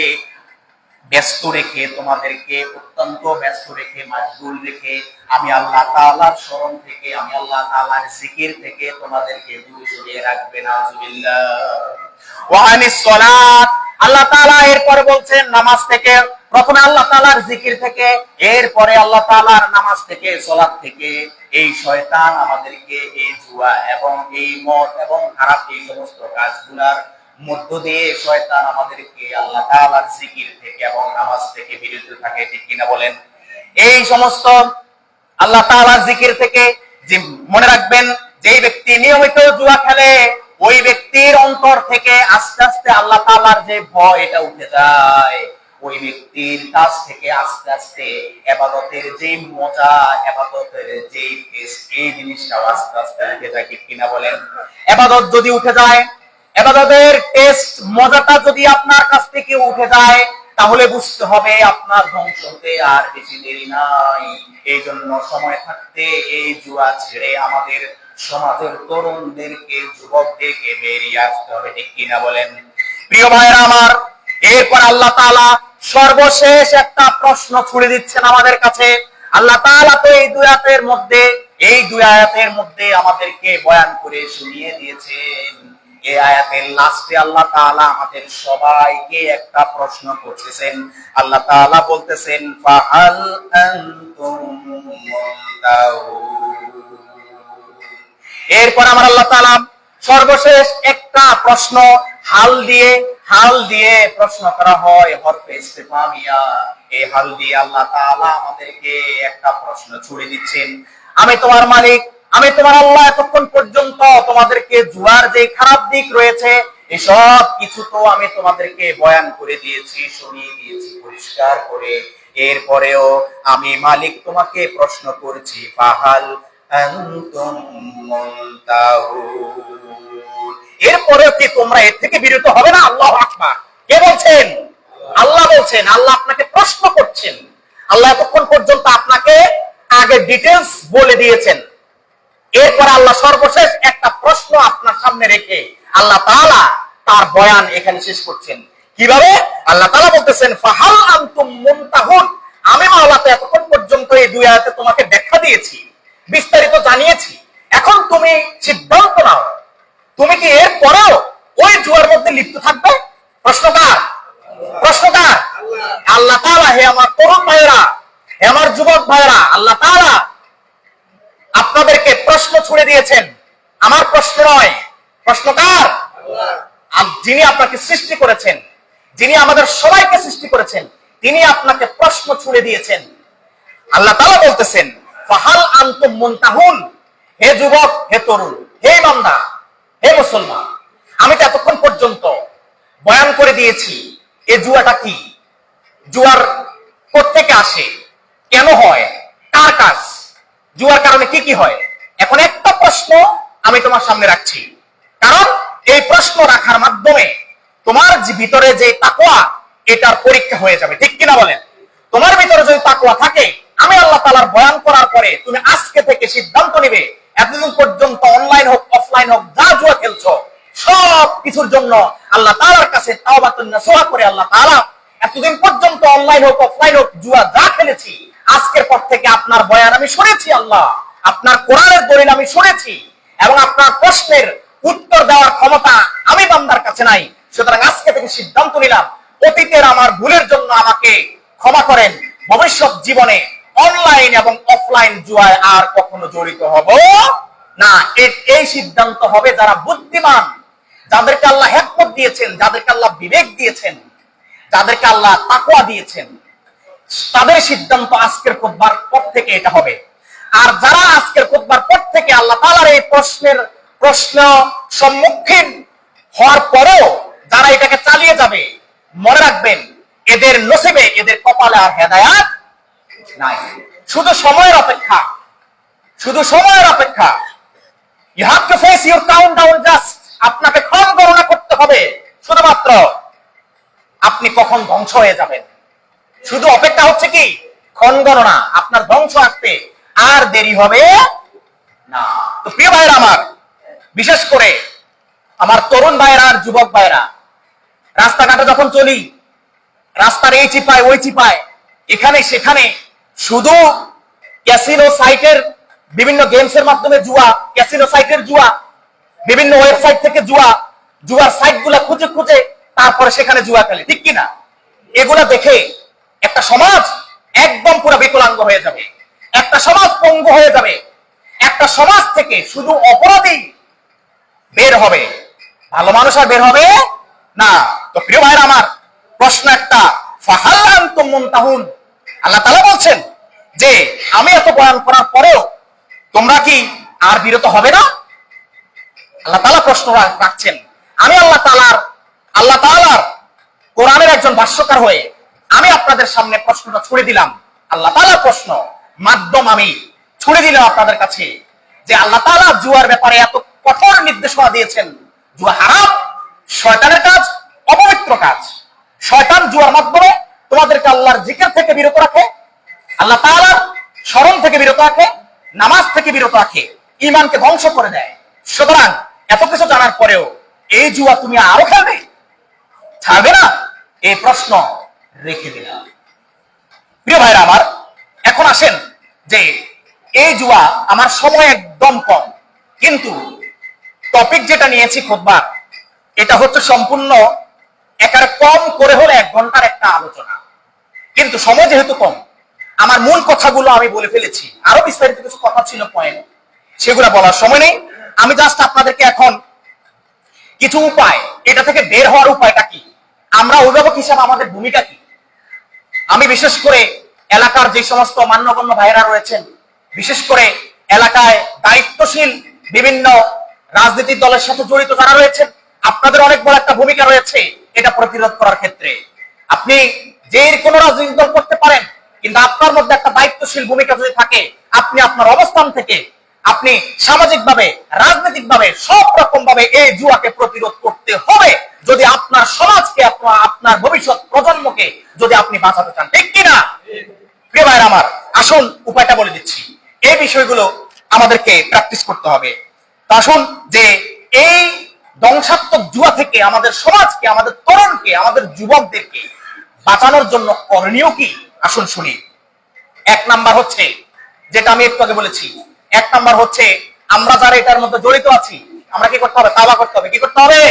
ব্যস্ত রেখে, তোমাদেরকে অত্যন্ত ব্যস্ত রেখে, মাশগুল রেখে আমি আল্লাহ তাআলার স্মরণ থেকে, আমি আল্লাহ তাআলার জিকির থেকে তোমাদেরকে দূরে সরিয়ে রাখবে। নাউজুবিল্লাহ। ওয়া আনিস সালাত, আল্লাহ তাআলা এরপরে বলছেন নামাজ থেকে। প্রথমে আল্লাহ তাআলার জিকির থেকে, এরপরে আল্লাহ তাআলার নামাজ থেকে, সালাত থেকে এই শয়তান আমাদেরকে এই জুয়া এবং এই মদ এবং খারাপ এই সমস্ত কাজগুলার মধ্য দিয়ে শয়তান আমাদেরকে আল্লাহ তাআলার জিকির থেকে এবং নামাজ থেকে বিরত থাকে, ঠিক কিনা বলেন? এই সমস্ত আল্লাহ তাআলার জিকির থেকে যে মনে রাখবেন, যেই ব্যক্তি নিয়মিত জুয়া খেলে ওই ব্যক্তির অন্তর থেকে আস্তে আস্তে আল্লাহ তাআলার যে ভয় এটা উঠে যায়, ওই ব্যক্তির কাছ থেকে আস্তে আস্তে ইবাদতের যে মজা, ইবাদতের যে টেস্ট, এই জিনিসটাও আস্তে আস্তে উঠে যায়, ঠিক কিনা বলেন? ইবাদত যদি উঠে যায়, ইবাদতের টেস্ট মজাটা যদি আপনার কাছ থেকে উঠে যায়, তাহলে বুঝতে হবে আপনার ধ্বংস হতে আর বেশি দেরি নাই। এই জন্য সময় থাকতে এই জুয়া ছেড়ে আমাদের সমাজের তরুণদেরকে, যুবকদেরকে বেরিয়ে আসতে হবে, ঠিক কিনা বলেন? প্রিয় ভাইরা আমার, এরপর আল্লাহ তাআলা সর্বশেষ একটা প্রশ্ন ছুড়ে দিচ্ছেন আমাদের কাছে। আল্লাহ তাআলা তো এই দুই আয়াতের মধ্যে আমাদেরকে বয়ান করে শুনিয়ে দিয়েছেন। এই আয়াতের লাস্টে আল্লাহ তাআলা আমাদের সবাইকে একটা প্রশ্ন করতেছেন। আল্লাহ তাআলা বলতেছেন ফাহাল আনতুম মুনতাহুন। এরপর আমার আল্লাহ তাআলা সর্বশেষ একটা প্রশ্ন হাল দিয়ে প্রশ্ন করা হয়, হরফে ইস্তিফহামিয়া। এই হাল দিয়ে আল্লাহ তাআলা আমাদেরকে একটা প্রশ্ন ছুড়ে দিচ্ছেন, আমি তোমার মালিক, আমি তোমার আল্লাহ এতক্ষণ পর্যন্ত তোমাদেরকে জুয়ার যে খারাপ দিক রয়েছে এসব কিছু তো আমি তোমাদেরকে বয়ান করে দিয়েছি, শুনিয়ে দিয়েছি পরিষ্কার করে। এরপরেও আমি মালিক তোমাকে প্রশ্ন করছি, ফাহাল আনতুম মুনতাহুন, এরপরেও কি তোমরা এর থেকে বিরত হবে না? আল্লাহু আকবার। কে বলছেন? আল্লাহ বলছেন। আল্লাহ আপনাকে প্রশ্ন করছেন। আল্লাহ এতক্ষণ পর্যন্ত আপনাকে আগে ডিটেইলস বলে দিয়েছেন, এরপর আল্লাহ সর্বশেষ একটা প্রশ্ন আপনার সামনে রেখে আল্লাহ তাআলা তার বয়ান এখানে শেষ করছেন। কিভাবে? আল্লাহ তাআলা বলতেছেন ফাহাল আনতুম মুনতাহুন, আমি আল্লাহ এতক্ষণ পর্যন্ত এই দুই আয়াতে তোমাকে ব্যাখ্যা দিয়েছি, বিস্তারিত জানিয়েছি, এখন তুমি সিদ্ধান্ত নাও, তুমি কি এর পরেও ওই জুয়ার মধ্যে লিপ্ত থাকবে? প্রশ্নকার আল্লাহ তাআলা। হে আমার তরুণ ভাইয়েরা, হে আমার যুবক ভাইয়েরা, আল্লাহ তাআলা আপনাদেরকে প্রশ্ন ছুড়ে দিয়েছেন। আমার প্রশ্ন নয়, প্রশ্নকার যিনি আপনাকে সৃষ্টি করেছেন, যিনি আমাদের সবাইকে সৃষ্টি করেছেন, তিনি আপনাকে প্রশ্ন ছুড়ে দিয়েছেন। আল্লাহ তাআলা বলতেছেন ফাহাল আনতুম মুনতাহুন, হে যুবক, হে তরুণ, হে বান্দা, হে মুসলমান, আমি তো এতক্ষণ পর্যন্ত বয়ান করে দিয়েছি এই জুয়াটা কি, জুয়ার কোত্থেকে আসে, কেন হয়, কার কাজ, জুয়ার কারণে কি কি হয়। এখন একটা প্রশ্ন আমি তোমার সামনে রাখছি, কারণ এই প্রশ্ন রাখার মাধ্যমে তোমার ভিতরে যে তাকওয়া এটার পরীক্ষা হয়ে যাবে, ঠিক কিনা বলেন? তোমার ভিতরে যদি তাকওয়া থাকে, আমি আল্লাহ তাআলার বয়ান করার পরে তুমি আজকে থেকে সিদ্ধান্ত নিবে এতদিন পর্যন্ত অনলাইন হোক অফলাইন হোক যা জুয়া খেলছো সব কিছুর জন্য আল্লাহ তাআলার কাছে তাওবাতুন নাসুহা করে, আল্লাহ তাআলা এতদিন পর্যন্ত অনলাইন হোক অফলাইন হোক জুয়া যা খেলেছি আজকের পর থেকে আপনার বয়ান আমি শুনেছি, আল্লাহ আপনার কোরআনের দলিল আমি শুনেছি, এবং আপনার প্রশ্নের উত্তর দেওয়ার ক্ষমতা আমি বান্দার কাছে নাই। সুতরাং আজকে থেকে সিদ্ধান্ত নিলাম, অতীতের আমার ভুলের জন্য আমাকে ক্ষমা করেন, ভবিষ্যৎ জীবনে অনলাইন এবং অফলাইন জুয়ায় আর কখনো জড়িত হব না। এই সিদ্ধান্ত হবে যারা বুদ্ধিমান, যাদেরকে আল্লাহ হিকমত দিয়েছেন, যাদেরকে আল্লাহ বিবেক দিয়েছেন, যাদেরকে আল্লাহ তাকওয়া দিয়েছেন, তাদের সিদ্ধান্ত আজকের খুতবার পর থেকে এটা হবে। আর যারা আজকের খুতবার পর থেকে আল্লাহ তাআলার এই প্রশ্ন সম্মুখীন হওয়ার পরেও যারা এটাকে চালিয়ে যাবে, মনে রাখবেন এদের নসিবে, এদের কপালে আর হেদায়েত নাই। শুধু সময়ের অপেক্ষা, শুধু সময়ের অপেক্ষা। You have to face your countdown just. আপনাকে ক্ষণ গণনা করতে হবে শুধুমাত্র আপনি কখন ধ্বংস হয়ে যাবেন। শুধু অপেক্ষা হচ্ছে কি ক্ষণ গণনা, আপনার ধ্বংস আসতে আর দেরি হবে না। তো প্রিয় ভাইরা আমার, বিশেষ করে আমার তরুণ ভাইরা আর যুবক ভাইরা, রাস্তাঘাটে যখন চলি, রাস্তার এই চিপায় ওই চিপায়, এখানে সেখানে শুধু ক্যাসিনো সাইটের বিভিন্ন গেমসের মাধ্যমে জুয়া, ক্যাসিনো সাইটের জুয়া, বিভিন্ন ওয়েবসাইট থেকে জুয়ার সাইট গুলা খুঁজে খুঁজে তারপরে সেখানে জুয়া খেলে, ঠিক কিনা? এগুলা দেখে একটা সমাজ একদম পুরো বিকলাঙ্গ হয়ে যাবে, একটা সমাজ পঙ্গু হয়ে যাবে, একটা সমাজ থেকে শুধু অপরাধী বের হবে, ভালো মানুষ আর বের হবে না। তো প্রিয় ভাইরা আমার, প্রশ্ন একটা, ফাহাল আনতুম মুনতাহুন। আল্লাহ তাআলা বলছেন যে আমি এত বয়ান করার পরেও তোমরা কি আর বিরত হবে না? আল্লাহ তাআলা প্রশ্ন রাখছেন। আমি আল্লাহ তাআলার কোরআনের একজন ভাষ্যকার হয়ে আমি আপনাদের সামনে প্রশ্নটা ছুড়ে দিলাম। আল্লাহ তাআলার প্রশ্ন মাধ্যম আমি ছুড়ে দিলাম আপনাদের কাছে যে আল্লাহ তাআলা জুয়ার ব্যাপারে এত কঠোর নির্দেশনা দিয়েছেন। জুয়া হারাম, শয়তানের কাজ, অপবিত্র কাজ। শয়তান জুয়ার মাধ্যমে তোমাদেরকে আল্লাহর জিকির থেকে বিরত রাখে, আল্লাহ তাআলার স্মরণ থেকে বিরত রাখে, নামাজ থেকে বিরত রাখে, ঈমানকে ধ্বংস করে দেয়। সুতরাং এত কিছু জানার পরেও এই জুয়া তুমি আরো খেলবে, ছাড়বে না? এই প্রশ্ন রেখে দিলাম। প্রিয় ভাইরা আমার, এখন আসেন যে এই জুয়া, আমার সময় একদম কম, কিন্তু টপিক যেটা নিয়েছি খুতবার, এটা হচ্ছে সম্পূর্ণ একার কম করে হলে 1 ঘন্টার একটা আলোচনা, কিন্তু সময় যেহেতু কম, আমার মূল কথাগুলো আমি বলে ফেলেছি। আরো বিস্তারিত কিছু কথা ছিল, পয়েন্ট, সেগুলো বলার সময় নেই। আমি জাস্ট আপনাদেরকে এখন কিছু উপায়, এটা থেকে বের হওয়ার উপায়টা কি, আমরা অভিভাবক হিসাবে আমাদের ভূমিকা কি, আমি বিশেষ করে এলাকার যে সমস্ত মান্যগণ্য ভাইরা রয়েছেন, বিশেষ করে এলাকায় দায়িত্বশীল বিভিন্ন রাজনৈতিক দলের সাথে জড়িত যারা রয়েছেন, আপনাদের অনেক বড় একটা ভূমিকা রয়েছে এটা প্রতিরোধ করার ক্ষেত্রে। আপনি যে কোনো রাজনৈতিক দল করতে পারেন, কিন্তু আপনার মধ্যে একটা দায়িত্বশীল ভূমিকা যদি থাকে, আপনি আপনার অবস্থান থেকে আপনি সামাজিকভাবে, রাজনৈতিকভাবে, সব রকম ভাবে এই জুয়াকে প্রতিরোধ করতে হবে, যদি আপনার সমাজকে, আপনার ভবিষ্যৎ প্রজন্মকে যদি আপনি বাঁচাতে চান, ঠিক কিনা? প্রিয় ভাইরা আমার, আসুন উপায়টা বলে দিচ্ছি। এই বিষয়গুলো আমাদেরকে প্র্যাকটিস করতে হবে। তা আসুন যে এই ধ্বংসাত্মক জুয়া থেকে আমাদের সমাজকে, আমাদের তরুণকে, আমাদের যুবকদেরকে বাঁচানোর জন্য করণীয় কি, আসুন শুনি। 1 নাম্বার হচ্ছে, যেটা আমি একটু আগে বলেছি, 1 নাম্বার হচ্ছে আমরা যারা এটার মধ্যে জড়িত আছি, আমরা কি করতে হবে? তাওবা করতে হবে। কি করতে হবে?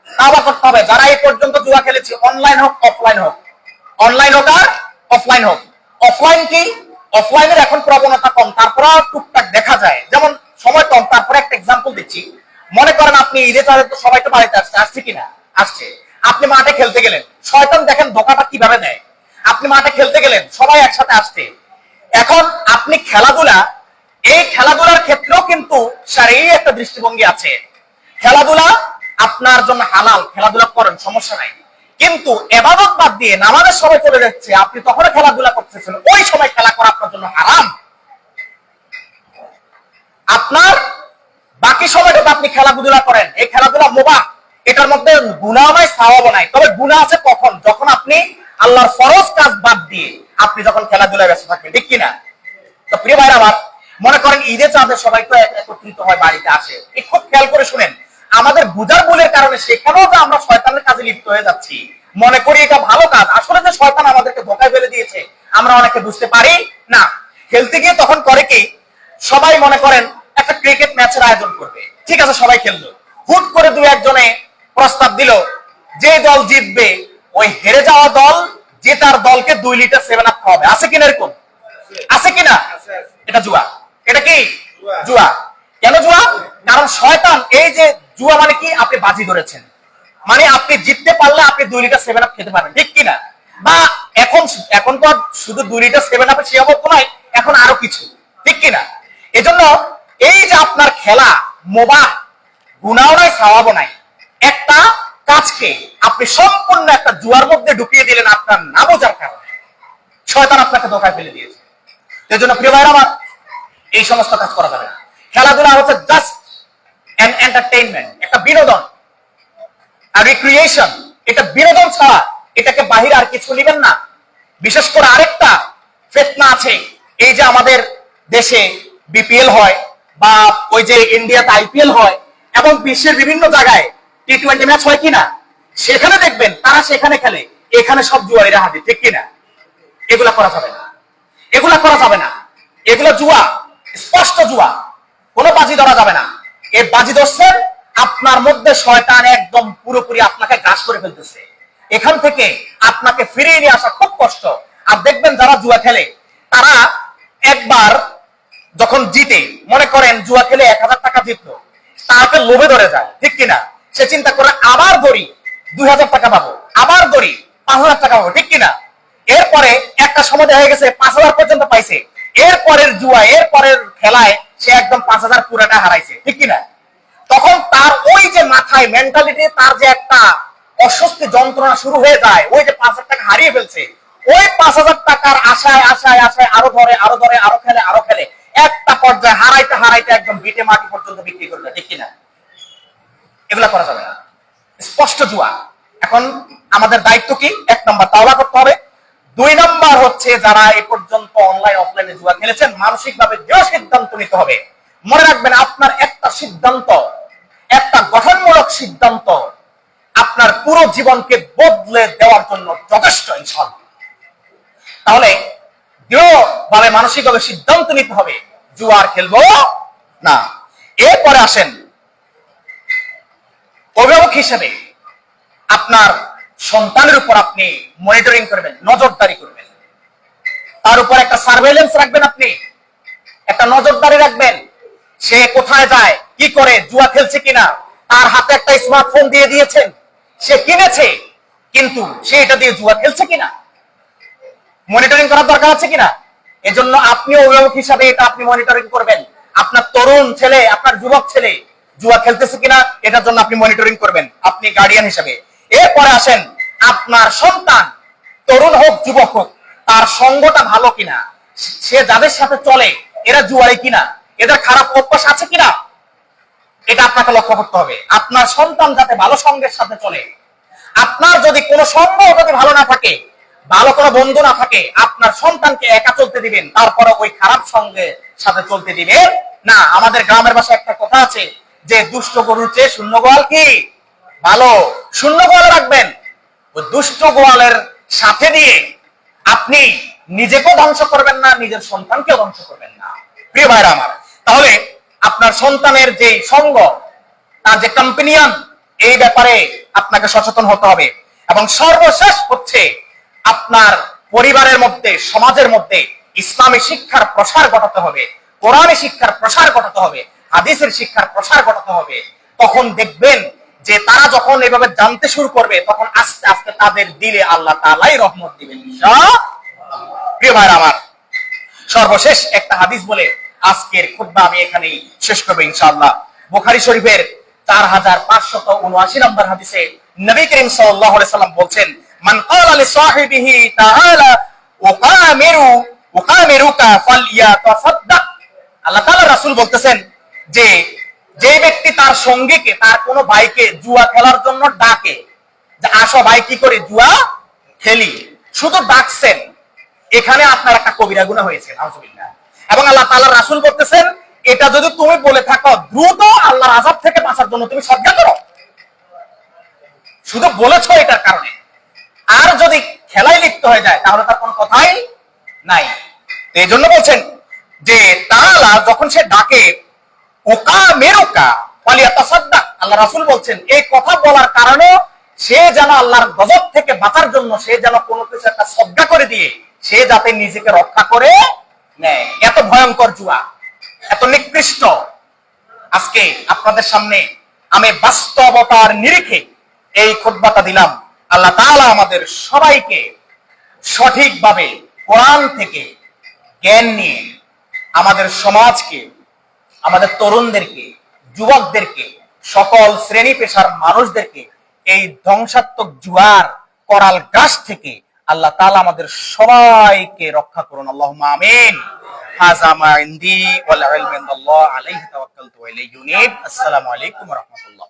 তাওবা করতে হবে। যারা এই পর্যন্ত জুয়া খেলেছি, অনলাইন হোক অফলাইন হোক, অনলাইন হোক আর অফলাইন হোক। অফলাইন কি, অফলাইনের এখন প্রবণতা কম, তারপরে টুকটাক দেখা যায়, যেমন সময় কম। তারপরে একটা এক্সাম্পল দিচ্ছি। মনে করেন আপনি ঈদে চাঁদে তো সবাই তো বাড়িতে আসছে কিনা? আসছে। আপনি মাঠে খেলতে গেলেন, শয়তান দেখেন ধোঁকাটা কিভাবে দেয়। আপনি মাঠে খেলতে গেলেন, সবাই একসাথে আসছে। এখন আপনি খেলাধুলা, এই খেলাধুলার ক্ষেত্রেও কিন্তু শারীরিক একটা দৃষ্টিভঙ্গি আছে। খেলাধুলা আপনার জন্য হালাল, খেলাধুলা করেন, সমস্যা নাই, কিন্তু ইবাদত বাদ দিয়ে নামাজের সময় চলে যাচ্ছে, আপনি তখন খেলাধুলা করতেছেন, ওই সময় খেলা করা আপনার জন্য হারাম। আপনার বাকি সময়টাতে আপনি খেলাধুলা করেন, এই খেলাধুলা মুবাহ, এটার মধ্যে গুনাহ নাই, সওয়াব নাই। তবে গুনাহ আছে কখন? যখন আপনি আল্লাহর ফরজ কাজ বাদ দিয়ে আপনি যখন খেলাধুলায় ব্যস্ত থাকবেন, ঠিক কিনা? তো প্রিয় ভাইরা আমার, মনে করেন ঈদে চাঁদে সবাই তো একত্রিত হয়, বাড়িতে আসে, খুব খেয়াল করে শুনেন, আমাদের বুঝার ভুলের কারণে সেখানেও যে আমরা শয়তানের কাজে লিপ্ত হয়ে যাচ্ছি, মনে করি এটা ভালো কাজ, আসলে যে শয়তান আমাদেরকে ধোঁকায় ফেলে দিয়েছে আমরা অনেকে বুঝতে পারি না। খেলতে গিয়ে তখন করে কি, সবাই মনে করেন একটা ক্রিকেট ম্যাচের আয়োজন করবে, ঠিক আছে, সবাই খেললো, হুট করে 2-1 জনে প্রস্তাব দিল যে দল জিতবে ওই হেরে যাওয়া দল জেতার দলকে 2 লিটার 7 আপ থাকতে হবে। আছে কিনা এরকম? আছে কিনা? এটা জুয়া। এটা কি জুয়া? কেন জুয়া? কারণ শয়তান, এই যে জুয়া মানে কি, আপনি বাজি ধরেছেন, মানে আপনি জিততে পারলে আপনি 2 লিটার 7 আপ খেতে পারবেন, ঠিক কিনা? বা এখন তো শুধু 2 লিটার 7 আপের সে অবস্থা নয়, এখন আরো কিছু, ঠিক কিনা? এজন্য এই যে আপনার খেলা মোবাহ, গুনাও নাই সওয়াবও নাই, একটা কাজকে আপনি সম্পূর্ণ একটা জুয়ার মধ্যে ঢুকিয়ে দিলেন আপনার না বোঝার কারণে। শয়তান আপনাকে ধোঁকায় ফেলে দিয়েছে। এজন্য প্রিয় ভাইরা আমার, এই সমস্ত কাজ করা যাবে না। খেলাধুলা হচ্ছে জাস্ট অ্যান এন্টারটেইনমেন্ট, একটা বিনোদন আর রিক্রিয়েশন। এটা বিনোদন ছাড়া এটাকে বাহিরে আর কিছু নেবেন না। বিশেষ করে আরেকটা ফিতনা আছে, এই যে আমাদের দেশে বিপিএল হয় বা ওই যে ইন্ডিয়াতে আইপিএল হয় এবং বিশ্বের বিভিন্ন জায়গায় টি-20 ম্যাচ হয় কিনা, সেখানে দেখবেন তারা সেখানে খেলে, এখানে সব জুয়ারিরা হাজির, ঠিক কিনা? এগুলা করা যাবে না, এগুলা করা যাবে না, এগুলো জুয়া, স্পষ্ট জুয়া, কোনো বাজি ধরা যাবে না। এই বাজি ধরছেন, আপনার মধ্যে শয়তান একদম পুরোপুরি আপনাকে গ্রাস করে ফেলতেছে। এখান থেকে আপনাকে ফিরিয়ে নিয়ে আসা খুব কষ্ট। আর দেখবেন যারা জুয়া খেলে, তারা একবার যখন জিতে, মনে করেন জুয়া খেলে 1000 টাকা জিতলো, তাকে লোভে ধরে যায়, ঠিক কিনা? সে চিন্তা করে আবার ধরি 2000 টাকা পাবো, আবার ধরি 5000 টাকা পাবো, ঠিক কিনা? এরপরে একটা সময় দেখা গেছে 5000 পর্যন্ত পাইছে, এরপরের জুয়া, এরপরের খেলায় সে একদম 5000 পুরাটা হারাইছে, ঠিক কিনা? তখন তার ওই যে মাথায় মেন্টালিটি, তার যে একটা অস্বস্তি যন্ত্রণা শুরু হয়ে যায়, ওই যে 5000 টাকা হারিয়ে ফেলছে, ওই 5000 টাকার আশায় আশায় আশায় আরো ধরে আরো ধরে আরো খেলে আরো খেলে, একটা পর্যায়ে হারাইতে হারাইতে একদম বিটে মাটি পর্যন্ত বিক্রি করে দেয়, ঠিক কিনা? এগুলা করা যাবে না, স্পষ্ট জুয়া। এখন আমাদের দায়িত্ব কি? 1 নম্বর তাওবা করতে হবে। 2 নম্বর হচ্ছে যারা এ পর্যন্ত অনলাইন অফলাইনে জুয়া খেলেছেন, মানসিকভাবে দৃঢ় সিদ্ধান্ত নিতে হবে। মনে রাখবেন, আপনার একটা সিদ্ধান্ত, একটা গঠনমূলক সিদ্ধান্ত আপনার পুরো জীবনকে বদলে দেওয়ার জন্য যথেষ্ট, ইনশাআল্লাহ। তাহলে দৃঢ়ভাবে মানসিকভাবে সিদ্ধান্ত নিতে হবে, জুয়া আর খেলবো না। এরপরে আসেন, অভিভাবক হিসেবে আপনার সন্তানের উপর আপনি মনিটরিং করবেন, নজরদারি করবেন, তার উপর একটা সার্ভেইলেন্স রাখবেন, আপনি একটা নজরদারি রাখবেন। সে কোথায় যায়, কি করে, জুয়া খেলছে কিনা। তার হাতে একটা স্মার্টফোন দিয়ে দিয়েছেন, সে কিনেছে, কিন্তু সে এটা দিয়ে জুয়া খেলছে কিনা, মনিটরিং করার দরকার আছে কিনা। এজন্য আপনি অভিভাবক হিসাবে এটা আপনি মনিটরিং করবেন। আপনার তরুণ ছেলে, আপনার যুবক ছেলে জুয়া খেলতেছে কিনা, এটার জন্য আপনি মনিটরিং করবেন, আপনি গার্ডিয়ান হিসাবে। এরপরে আসেন, আপনার সন্তান, তরুণ হোক যুবক হোক, তার সঙ্গটা ভালো কিনা, সে যাদের সাথে চলে এরা জুয়ারি কিনা, এদের খারাপ অভ্যাস আছে কিনা, এটা আপনাকে লক্ষ্য করতে হবে। আপনার সন্তান যাতে ভালো সঙ্গের সাথে চলে। আপনার যদি কোনো সঙ্গ যদি ভালো না থাকে, ভালো কোনো বন্ধু না থাকে, আপনার সন্তানকে একা চলতে দিবেন, তারপরে ওই খারাপ সঙ্গের সাথে চলতে দিবেন না। আমাদের গ্রামের ভাষায় একটা কথা আছে যে দুষ্ট গরুর চেয়ে শূন্য গোয়াল কি ভালো। শূন্য গোয়াল রাখবেন, ওই দুষ্ট গোয়ালের সাথে দিয়ে আপনি নিজেকেও ধ্বংস করবেন না, নিজের সন্তানকেও ধ্বংস করবেন না, প্রিয় ভাইরা আমার। তাহলে আপনার সন্তানের যে সঙ্গ, তার যে কম্পেনিয়ন, এই ব্যাপারে আপনাকে সচেতন হতে হবে। এবং সর্বশেষ হচ্ছে, আপনার পরিবারের মধ্যে, সমাজের মধ্যে ইসলামী শিক্ষার প্রসার ঘটাতে হবে, কোরআনী শিক্ষার প্রসার ঘটাতে হবে, হাদিসের শিক্ষার প্রসার ঘটাতে হবে। তখন দেখবেন যে তারা যখন এভাবে জানতে শুরু করবে, তখন আস্তে আস্তে তাদের দিলে আল্লাহ তাআলাই রহমত দিবেন, ইনশাআল্লাহ। প্রিয় ভাইরা আমার, সর্বশেষ একটা হাদিস বলে আজকের খুতবা আমি এখানেই শেষ করব, ইনশাআল্লাহ। বুখারী শরীফের 4579 নম্বর হাদিসে নবী করিম সাল্লাল্লাহু আলাইহি সাল্লাম বলছেন, মান ক্বালা লি সাহিবিহি তাআলা উকামিরুকা ফালইয়াতাসাদ্দাক। আল্লাহ তাআলা রাসূল বলতেছেন যে যে ব্যক্তি তার সঙ্গীকে, তার কোনো ভাইকে জুয়া খেলার জন্য ডাকে, যে আসো ভাই কি করে জুয়া খেলি, শুধু ডাকছেন, এখানে আপনার একটা কবিরা গুনাহ হয়েছে, নাউজুবিল্লাহ। এবং আল্লাহ তাআলা রাসূল বলতেছেন, এটা যদি তুমি বলে থাকো, দ্রুত আল্লাহর আযাব থেকে বাঁচার জন্য তুমি সাদকা করো, শুধু বলেছো এটার কারণে। আর যদি খেলায় লিপ্ত হয়ে যায়, তাহলে তার কোনো কথাই নাই। এই জন্য বলছেন যে তাআলা যখন সে ডাকে, উকামিরুকা ফালিয়াতাসাদ্দাক, আল্লাহ রাসূল বলছেন এই কথা বলার কারণে সে যেন আল্লাহর গজব থেকে বাঁচার জন্য, সে যেন কোনো কিছু একটা সদকা করে দিয়ে সে সে যাতে নিজেকে রক্ষা করে নেয়। এত ভয়ঙ্কর জুয়া, এত নিকৃষ্ট। আজকে আপনাদের সামনে আমি বাস্তবতার নিরিখে এই খুতবাটা দিলাম। আল্লাহ তাআলা আমাদের সবাইকে সঠিকভাবে কোরআন থেকে জ্ঞান নিয়ে আমাদের সমাজকে, আমাদের তরুণদেরকে, যুবকদেরকে, সকল শ্রেণী পেশার মানুষদেরকে এই ধ্বংসাত্মক জুয়ার করাল গ্রাস থেকে আল্লাহ তাআলা আমাদের সবাইকে রক্ষা করুন। আল্লাহুম্মা আমিন। হাযা মা ইনদি ওয়াল ইলমু ইনদাল্লাহ আলাইহি তাওয়াক্কালতু ওয়া ইলাইহি উনীব। আসসালামু আলাইকুম ওয়া রাহমাতুল্লাহ।